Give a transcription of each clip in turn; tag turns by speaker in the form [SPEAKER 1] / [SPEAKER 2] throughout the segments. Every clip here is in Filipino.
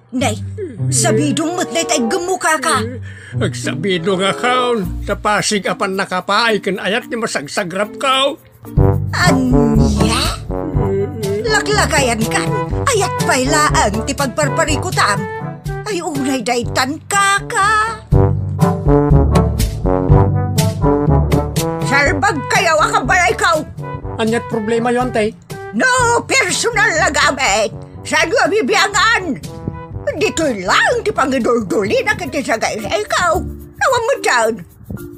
[SPEAKER 1] Nay, sabidong mo't na itay gemuka ka.
[SPEAKER 2] Agsabido nga kaon, sa pasig apan nakapaay kan ayat ni masagsagrap kao.
[SPEAKER 1] Anya? Laklakayan kan, ayat pa'y laang ti pagparparikutam. Ay unay daytan kaka. Sarbag kayaw akabalay kao.
[SPEAKER 2] Anyat problema yon, tay?
[SPEAKER 1] No personal na gamit. Sa bibiyangan. Dito'y lang ti pangidol-duli na kiti sa gaya sa ikaw. Nawang mo dyan.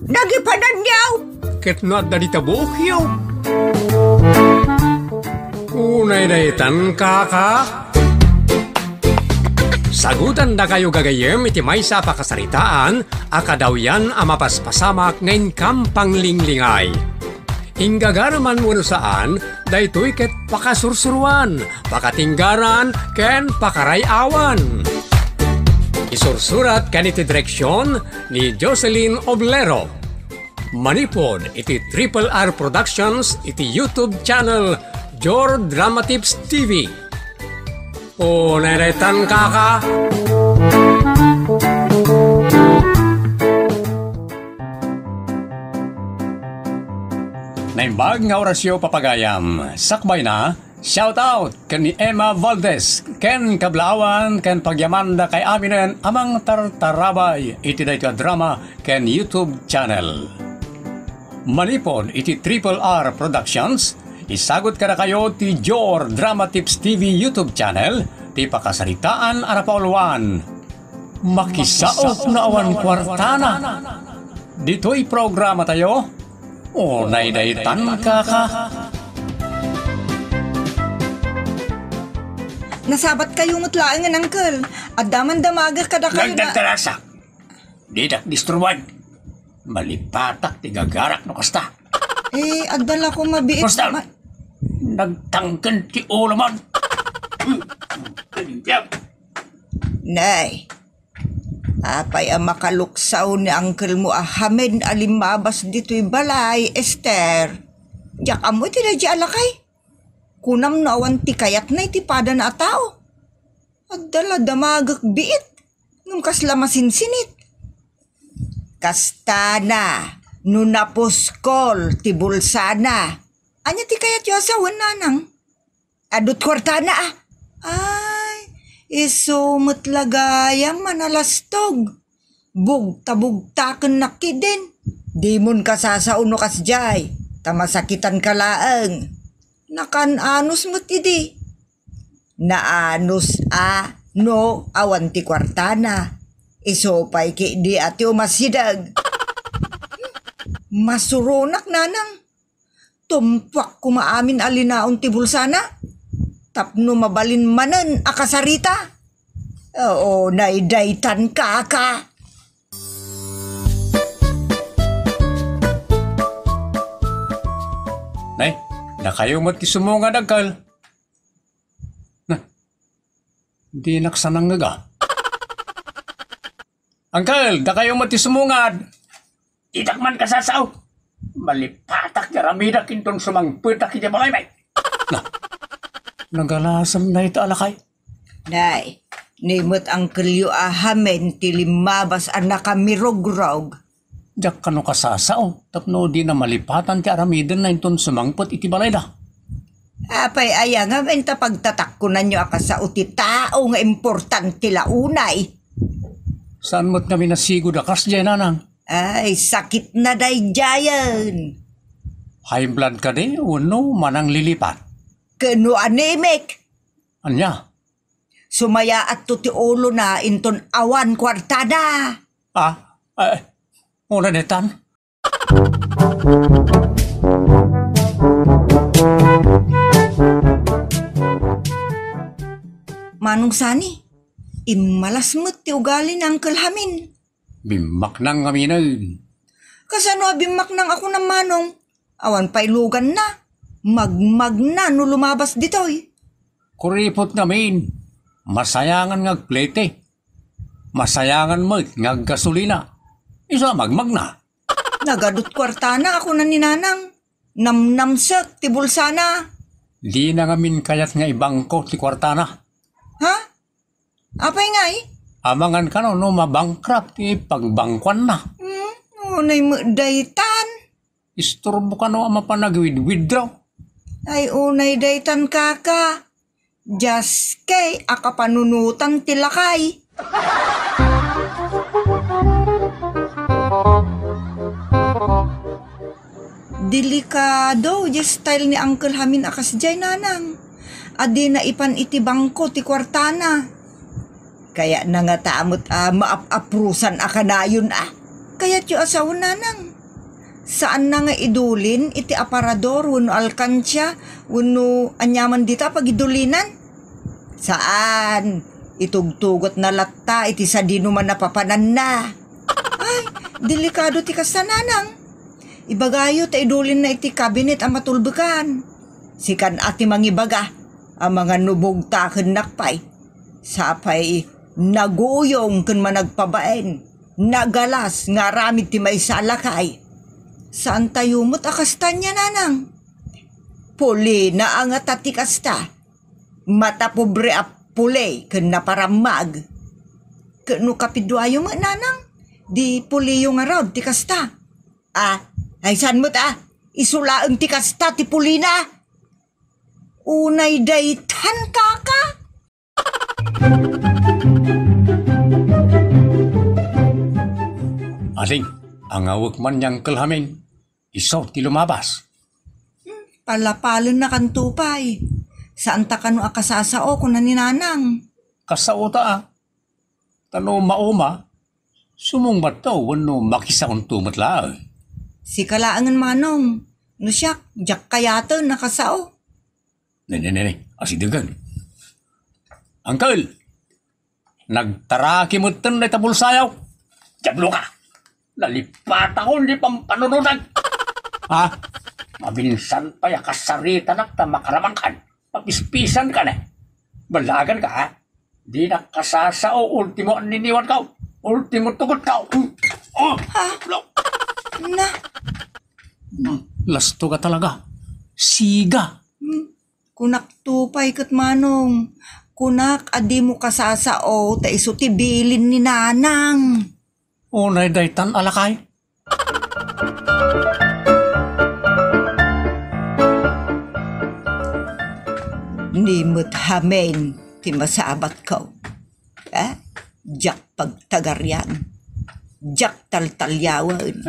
[SPEAKER 1] Nagipanan niyaw.
[SPEAKER 2] Ket no at dalita buok yaw. Unay daytan kaka. Sagutan da kayo gagayem iti may sa pakasaritaan, akadaw yan amapaspasamak ngayon kampang linglingay. Hinggagaraman mo saan, daytoy ket pakasursuruan, pakatinggaran, ken pakarayawan. Isursurat kan iti direksyon ni Jocelyn Oblero. Manipod iti Triple R Productions iti YouTube channel Jor Drama Tips TV. O neretan kaka. Naimbag nga orasyo papagayam. Sakbay na, shout out ken ni Emma Valdez, ken kablawan, ken pagyamanda kay aminen amang tartarabay iti dayto drama ken YouTube channel. Manipon iti Triple R Productions, isagot kada kayo ti Jor Drama Tips TV YouTube channel, ti pakasaritaan arapauluan. Makisaot na awan kwartana. Dito'y programa tayo. O naidaytan kaka.
[SPEAKER 1] Nasabat kayo mutlaan nga nangkel. At daman damaga kada kayo na...
[SPEAKER 2] Nagdagtarasak. Didak distruwan. Malipatak ti gagarak no kasta.
[SPEAKER 1] Agdala ko mabiit.
[SPEAKER 2] Kasta, nagtangken ti ulo man.
[SPEAKER 1] Nay, apay ang makaluksaw ni uncle mo ahamed alimabas dito'y balay, Esther. Diyak amoy tinadya alakay. Kunam na awan ti kayat na itipada na tao. Agdala damagak biit. Nung kasla masinsinit. Kastana, nunaposkol, ti bulsana. Anya ti kayat yu asawan nanang. Adut kwartana ah. Ay, isumot lagayang manalastog. Bugta-bugtaken nakidin. Di mon kasasauno kasjay. Tamasakitan kalaeng. Nakan-anus mo't idi. Naanus no awan ti kwartana. Isopay ki di ati umasidag. Masurunak nanang. Tumpak kumaamin alinaon ti bulsana. Tapno mabalin manen akasarita. Oo, naidaytan kaka.
[SPEAKER 2] Nay, nakayo mo't kisumunga dagkal. Na, di naksanang nga. Angkel, nakayo mo't kisumungad. Itak man kasasaw. Malipatak yaramida kintong sumangputak iti balay may. Na, nagalasam na ito alakay.
[SPEAKER 1] Nay, nimot ang kelyo ahamen ti limabas anak kamirogrog.
[SPEAKER 2] Diyak kano kasasaw. Tapno di na malipatan ti aramidan na itong sumangput iti balay da.
[SPEAKER 1] Apay aya nga benta pagtatakkunan nyo akasa uti tao nga importante launay.
[SPEAKER 2] Saan mo't kami nasigod akas dyan nanang?
[SPEAKER 1] Ay, sakit na dayjayan.
[SPEAKER 2] High blood ka di, uno manang lilipat.
[SPEAKER 1] Kano anemic.
[SPEAKER 2] Anya?
[SPEAKER 1] Sumaya at tuti ulo na inton awan kwartada.
[SPEAKER 2] Una netan?
[SPEAKER 1] Manong sani, imalas mo't ti ugali ng kalhamin.
[SPEAKER 2] Bimak nang aminan.
[SPEAKER 1] Kasano bimak nang ako ng manong? Awan pailugan na. Magmag na no lumabas ditoy.
[SPEAKER 2] Kuripot namin. Masayangan ngag plete. Masayangan mo ngag gasolina. Isa magmag na.
[SPEAKER 1] Nagadot kwartana ako na ninanang. Namnamsak ti bulsana.
[SPEAKER 2] Di na ngamin kayat nga ibangko ti kwartana.
[SPEAKER 1] Ha? Apay nga eh?
[SPEAKER 2] Amangan ka no mabankrupt pagbangkwan na.
[SPEAKER 1] Unay mo daytan.
[SPEAKER 2] Isturbo ka no mapanag-withdraw.
[SPEAKER 1] Ay unay daytan kaka. Just kay akapanunutan tilakay. Delikado just style ni Uncle Hamin akas jay nanang. Adi na ipan iti bangko ti kwartana. Kaya na nga taamot maap-aprusan akanayon Kaya tiyo asawa nanang. Saan na nga idulin iti aparador wano alkansya wano anyaman dita pag idulinan? Saan? Itugtugot na latta iti sa di naman napapanan na. Ay, delikado ti kasananang. Ibagayo ta idulin na iti kabinet ang matulbukan. Sikan ati mangibaga ang mga nubog taken nakpay. Sapay naguyong kun managpabaen. Nagalas nga ramid ti may salakay. Saan tayo mo't akastan niya nanang? Puli na ang atati kasta. Mata pobre puli ken naparamag. Kano kapidwayo mo nanang? Di puli yung araw ti kasta. Ay san mo't isulaang ti kasta ti puli na. Unay daytan kaka.
[SPEAKER 2] Aling, ang awag man niyang kalhamin, isaw ti lumabas.
[SPEAKER 1] Palapalon na kantupay. Saan ta kano akasasao kung naninanang?
[SPEAKER 2] Kasauta Tano mauma, sumungbat daw wano makisakong tumatla.
[SPEAKER 1] Si kalaangan manong. No siya, jak kayato nakasao.
[SPEAKER 2] Nene, asidagan. Uncle, nagtaraki mo tan na itabulsayaw. Jablo ka. Nalipat ako, hindi pang panununan. Mabinsan pa ya kasarita na makaramangkan. Papispisan ka na. Balagan ka, Di na kasasao, ultimo ang niniwan ka. Ultimo tugot ka.
[SPEAKER 1] Na,
[SPEAKER 2] Lasto ka talaga. Siga.
[SPEAKER 1] kunak tupay kat manong. Kunak adi mo kasasao, ta iso tibilin ni nanang.
[SPEAKER 2] Unay daytan alakay.
[SPEAKER 1] Nimot hamen, ti masabat ko. Jak pagtagaryan. Jak taltalyawan.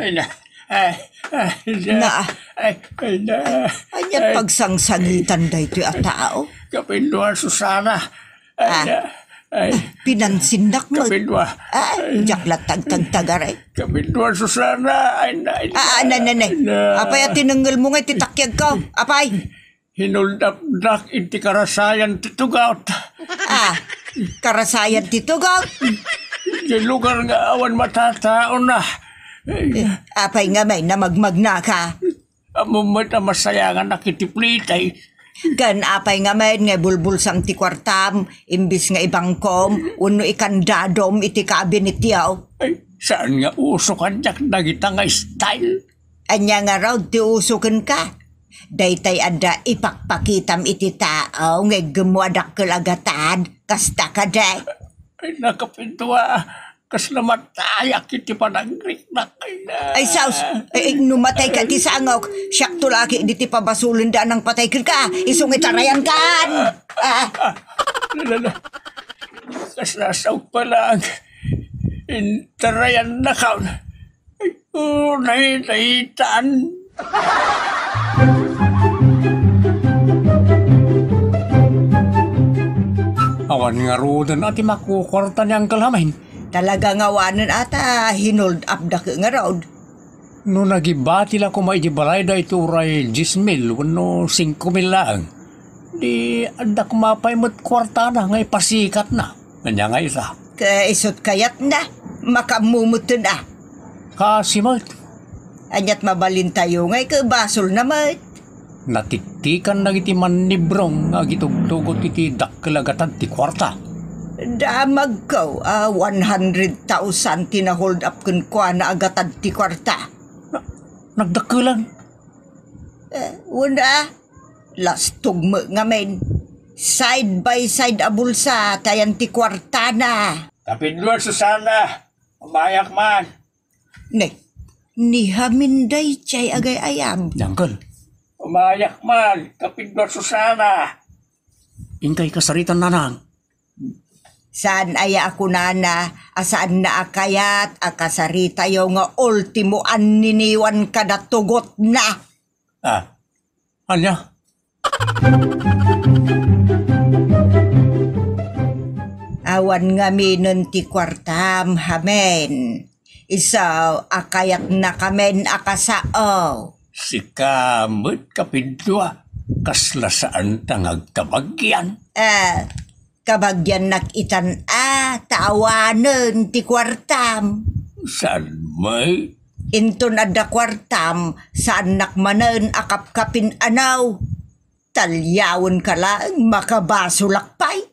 [SPEAKER 1] Anyat pagsangsangitan da ito at tao.
[SPEAKER 2] Kapindwa, Susana.
[SPEAKER 1] Pinansindak mo.
[SPEAKER 2] Kapindwa.
[SPEAKER 1] Jak latag-tag-tagaray.
[SPEAKER 2] Kapindwa, Susana.
[SPEAKER 1] Apay at tinanggal mo nga titakyag ko. Apay.
[SPEAKER 2] Hinuldap-dak iti karasayan titugaw.
[SPEAKER 1] Karasayan titugaw.
[SPEAKER 2] Di lugar nga awan matatao na.
[SPEAKER 1] Apay nga may namagmag na ka.
[SPEAKER 2] Amumat na masayangan nakitiplitay.
[SPEAKER 1] Gan apay nga may nga bulbulsang ti kwartam, imbis nga ibangkom, uno ikandadom iti kabinet yaw.
[SPEAKER 2] Saan nga uso kanyak nagita nga style?
[SPEAKER 1] Anya nga raw ti usukan ka. Daytay ada ipakpakitam iti tao nga gumuadak kalagatan, kasta ka day.
[SPEAKER 2] Nakapintua, kaslamattayak iti panagrik na kayo.
[SPEAKER 1] Ay saus, numatay ka ti sangok, siyak tulaki di ti pabasulin da ng patay ka, isong itarayan kan.
[SPEAKER 2] Kasasaw pa lang, intarayan na ka. Ay, naitan. Awan nga rodan ati makukwarta niyang kalamain.
[SPEAKER 1] Talaga nga wanan ata hinold up da nga raw.
[SPEAKER 2] No nagibati la ko maidibalay da ito ray 10,000, wano 5,000 lang. Di anda kumapay mo't kwarta na ngay pasikat na. Kanya nga isa.
[SPEAKER 1] Kaisot kayat na, makamumuto na.
[SPEAKER 2] Kasi mat.
[SPEAKER 1] Anyat mabalin tayo ngay kabasol na mat.
[SPEAKER 2] Natiktikan na iti manibrong nga gitugtugot iti dakkalagatan ti kwarta.
[SPEAKER 1] Damag ko, 100,000 tinahold up kun kwa na agatan ti kwarta.
[SPEAKER 2] Nagdakkelan.
[SPEAKER 1] Wala, lastog mo nga men. Side by side a bulsa, tayan ti kwartana.
[SPEAKER 3] Kapidluan Susana, umayak man.
[SPEAKER 1] Ne, ni haminday chay agay ayam.
[SPEAKER 2] Uncle,
[SPEAKER 3] Umayak man, kapidluan Susana.
[SPEAKER 2] ingkay kasaritan nanang.
[SPEAKER 1] Saan aya ako nana, asaan na akayat, akasarita yo nga ultimo an niniwan kada tugot na.
[SPEAKER 2] Anya?
[SPEAKER 1] Awan nga minon ti kwartam hamen. Isaw akayat na kamen akasao.
[SPEAKER 3] Si kamot kapidlua, kasla saan tangag kabagyan.
[SPEAKER 1] Kabagyan nakitan tawanen ti kwartam.
[SPEAKER 3] Saan may?
[SPEAKER 1] Inton adda kwartam, saan nakmanen akapkapin anaw. Talyawon ka lang, makabasulakpay.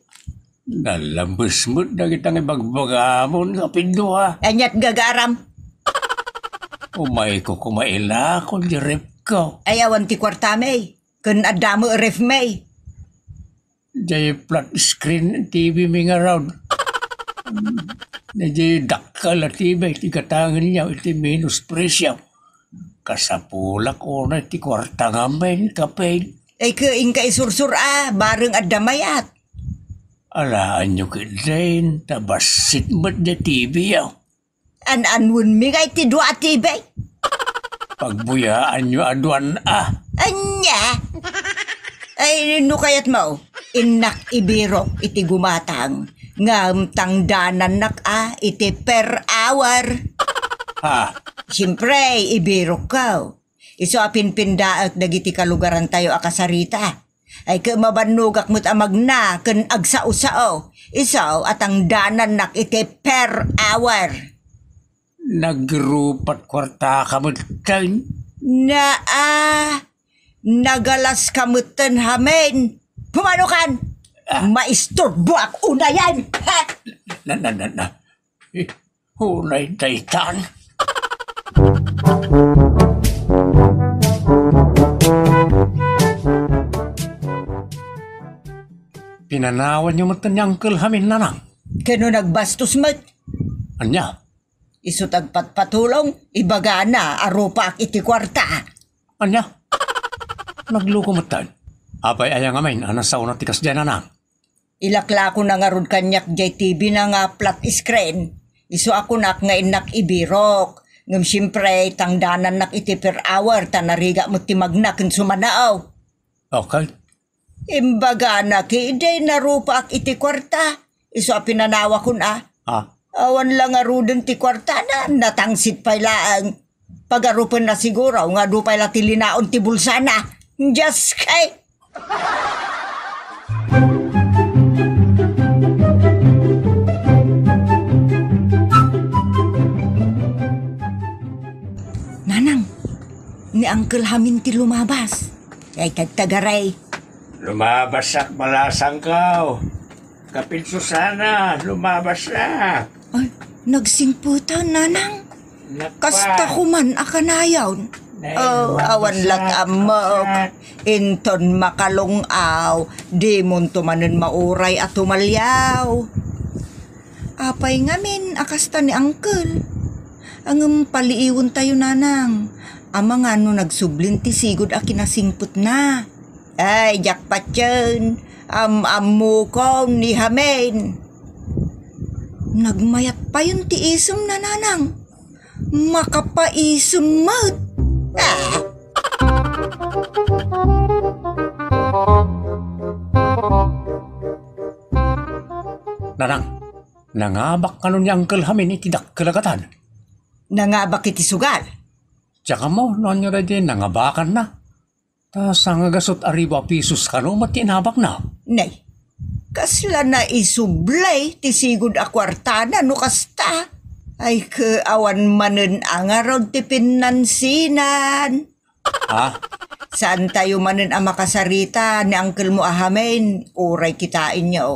[SPEAKER 3] Nalambos mo na kitang ibagbagamon kapidlua.
[SPEAKER 1] Anyat gagaram,
[SPEAKER 3] Umay ko kumaila kung direp ko.
[SPEAKER 1] ayawan ti kwartame, kun adda mo ref may.
[SPEAKER 3] Jay flat screen TV mi nga round. Jay dakal at TV, iti katangan niya, iti minus presyo. Kasapulak o na iti kwarta nga may kapay.
[SPEAKER 1] Ay kaing ka isursur bareng adda mayat.
[SPEAKER 3] Alaan nyo kidain, tabasit mo't na TV yaw.
[SPEAKER 1] Anwun mi ngay ti dua tibay.
[SPEAKER 3] Pagbuyaan nyo aduan
[SPEAKER 1] Anya? Ay, no kayat mo, inak ibiro iti gumatang, ngam tangdanan nak iti per hour.
[SPEAKER 3] Ha?
[SPEAKER 1] Siyempre, ibiro ka. Iso pindaat dagiti kalugaran tayo akasarita. Ay mabanugak mo't amagna ken agsao-sao. Isaw at ang danan nak iti per hour.
[SPEAKER 3] Nagrupat kwarta ka mo't kain.
[SPEAKER 1] Nagalas kamutan hamen. Pumanukan! Maisturbo ak unayan! Ha?
[SPEAKER 3] Na. Hunay daytan.
[SPEAKER 2] Pinanawan niyo matan ni Uncle Hamin nanang.
[SPEAKER 1] Kano nagbastos mat?
[SPEAKER 2] Anya?
[SPEAKER 1] Isu tagpatpatulong, ibaga na, arupa ak iti kwarta.
[SPEAKER 2] Anya? Nagluko matan. Apay ayang amain, anasaw na tikas dyan nanang.
[SPEAKER 1] Ilakla ko na nga rod kanyak JTV na nga flat screen. Isu ako nak nga inak ibirok. Ngam siyempre, tangdanan nak iti per hour, tanariga mo timagna ken sumanaaw.
[SPEAKER 2] Okay.
[SPEAKER 1] Imbaga na kiday narupa ak iti kwarta. Isu pinanawa ko na. Awan lang nga rudon ti kwarta na, natangsit pa ilaang. Pagarupan na siguro, nga dupay la tilinaon ti bulsana. Just kay. Nanang, ni Uncle Hamin ti lumabas. Ay tagtagaray.
[SPEAKER 3] Lumabasak malasang ka. Kapil Susana, lumabasak.
[SPEAKER 1] Ay, nagsingputan, nanang. Kasta kuman akanayaw. Awan lat amok. Inton makalungaw. Di mon tumanen mauray at tumalyaw. Apay ngamin, akasta ni Uncle. Ang paliiwon tayo, nanang. Amang ano nagsublin ti sigod a kinasingput na. Ay, jakpat yun. Amu ko ni Hamen. Nagmayat pa yun ti isum na, nanang. Makapaisum mat.
[SPEAKER 2] Nanang, nangabak ka nun ni Uncle Hamin itidak kalagatan.
[SPEAKER 1] Nangabak iti sugal.
[SPEAKER 2] Tsaka mo, noon nyo rin nangabakan na. Tas ang agasot aribo pisos ka no, matinabak na.
[SPEAKER 1] Nay, kasla na isublay ti sigud a kwartana no kasta. Ay kaawan manen ang arod ti pinansinan. Saan tayo manen ang makasarita ni Uncle mo ahamen? Uray kitain niya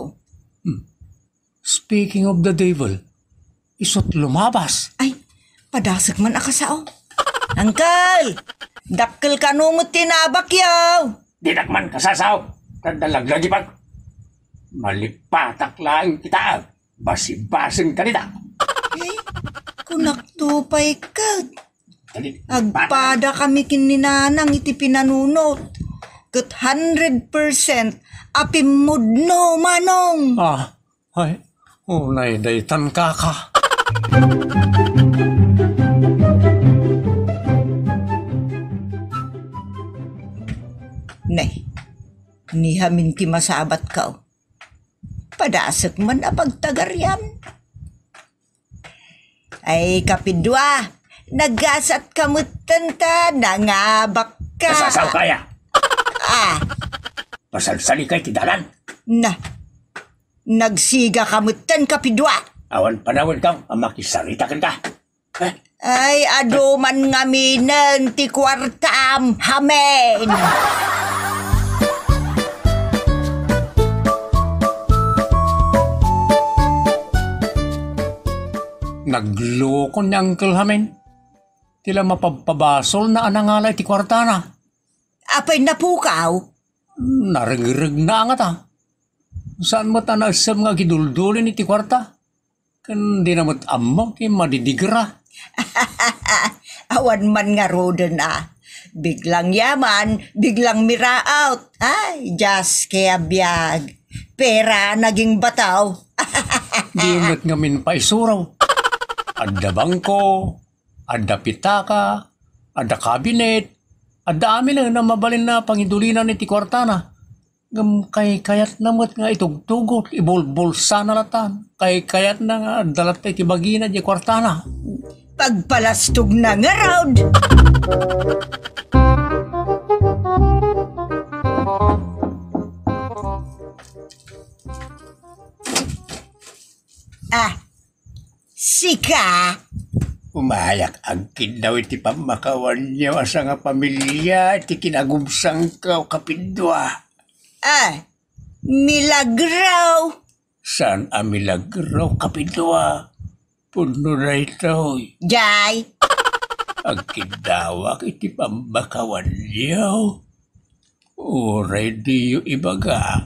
[SPEAKER 2] Speaking of the devil, isot lumabas.
[SPEAKER 1] Ay, padasag man akasao. Uncle! Dakkel ka no mo tinabak yaw.
[SPEAKER 3] Di nakman kasasaw. Tandalaglagi pag. Malipatak lang kita. Basi-basing kanita.
[SPEAKER 1] Eh, kunaktupay ka.
[SPEAKER 3] Dali,
[SPEAKER 1] Agpada kami kininanang iti pinanunot. Kat 100% apimudno manong.
[SPEAKER 2] Ay, unay daytan ka.
[SPEAKER 1] Nay, nihamin ti masabat ka. Padasek man na pagtagaryan. Ay, kapidwa, nagasat kamutan ta, nangabak ka.
[SPEAKER 3] Kasasaw kaya.
[SPEAKER 1] Ah,
[SPEAKER 3] Pasalsali kay tidalan.
[SPEAKER 1] nagsiga kamutan, kapidwa.
[SPEAKER 3] Awan panawin kang makisarita ka.
[SPEAKER 1] Ay, ado man ngaminan ti kwartam, hamen.
[SPEAKER 2] Nagloko ni Uncle Hamen. Tila mapapabasol na anangalay ti kwartana.
[SPEAKER 1] Apay napukaw?
[SPEAKER 2] Narigrig na nga ta. Saan mo ta nagsam nga giduldulin iti kwarta? Kan di na mo't amok yung madidigra.
[SPEAKER 1] Awan man nga roden Biglang yaman, biglang miraout. Ay, just kaya biyag. Pera naging bataw.
[SPEAKER 2] Di mo't ngamin pa isuraw. Adda bangko, adda pitaka, adda kabinet, adda amin na mabalin na pangidulinan iti kwartana. Ngam kayat na mo't nga itugtugot, ibulbulsa na latan. Kayat na nga dalat iti bagina di kwartana.
[SPEAKER 1] Pagpalastog na nga round. Sika.
[SPEAKER 3] Umayak ang daw iti pamakawan niya asa nga pamilya iti kinagumsang ka kapindwa.
[SPEAKER 1] Milagraw.
[SPEAKER 3] San amilagro kapindwa? Puno na ito.
[SPEAKER 1] Jay.
[SPEAKER 3] Ang kidawak iti pamakawan niya. Uray di yung ibaga.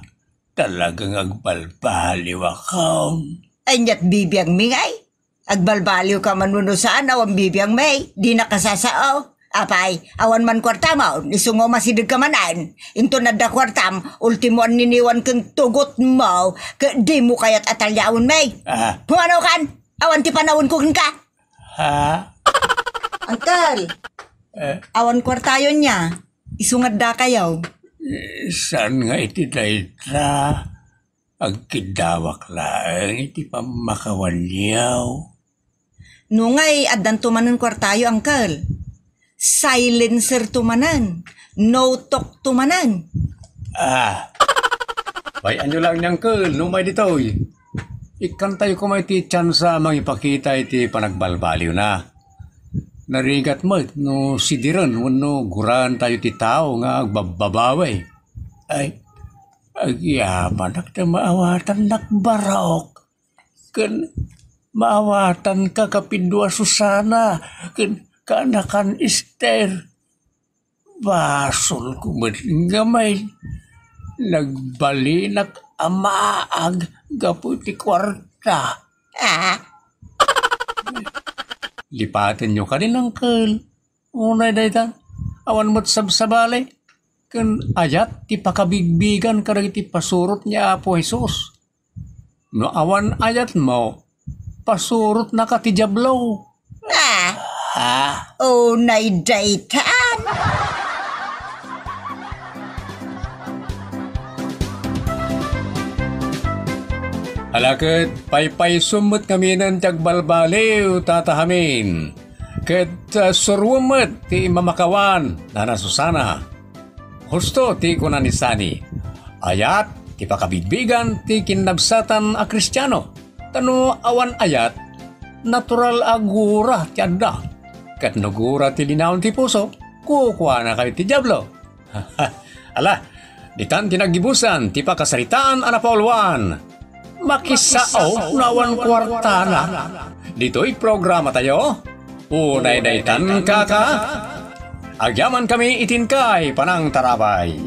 [SPEAKER 3] Talagang agbalbaliw ako.
[SPEAKER 1] Anyat bibiyang mingay. Agbalbaliw ka manuno saan awan bibiyang may. Di nakasasao. Apay, awan man kwartamaw. Isungo masidig ka manan. Into na da kwartam. Ultimo an niniwan kang tugot mo. Di mo kayat atalyaon may. Pumanaw kan. Awan ti panawon ko ka. Uncle. Awan kwartayon niya. Isungad da kayaw.
[SPEAKER 3] Saan nga iti dayta? Agkidawak lang iti pamakawalyaw.
[SPEAKER 1] Nungay adan tumanan kwartayo, uncle. Silencer tumanan. No talk tumanan.
[SPEAKER 2] Bayan nyo lang niyang Uncle, numay ditoy. Ikantay ko may ti tsansa mangipakita iti panagbalbaliw na. Narigat mo, no sidiran, no guran tayo ti tao nga agbababaway. Ay, agyaman na maawatan nakbaraok. Kan maawatan ka kapindwa Susana. Kan kanakan Esther. Basol ko gamay. Nagbalinak amaag gaputi kwarta. Lipatin nyo ka din, Uncle. Unay daytan. Awan mo't sabsabalay. Kan ayat ti pakabigbigan ka rin ti pasurot niya Apo Jesus. No awan ayat mo, pasurot na ka ti Diablo.
[SPEAKER 1] Unay daytan.
[SPEAKER 2] Alakit, paypay sumot kami ng tagbalbaliw tatahamin. Ket surwumot ti mamakawan na Susana. Husto ti kunanisani. Ayat ti pakabigbigan ti kinabsatan a Kristiyano. Tano awan ayat, natural agura ti adda. Ket nagura ti linaon ti puso, kukuha na kayo ti Diablo. Ala, ditan tinagibusan ti pakasaritaan ana Pauluan. Makisao nawan kwartana. Dito'y programa tayo. Unay daytan kaka. Agyaman kami itinkay panang tarabay.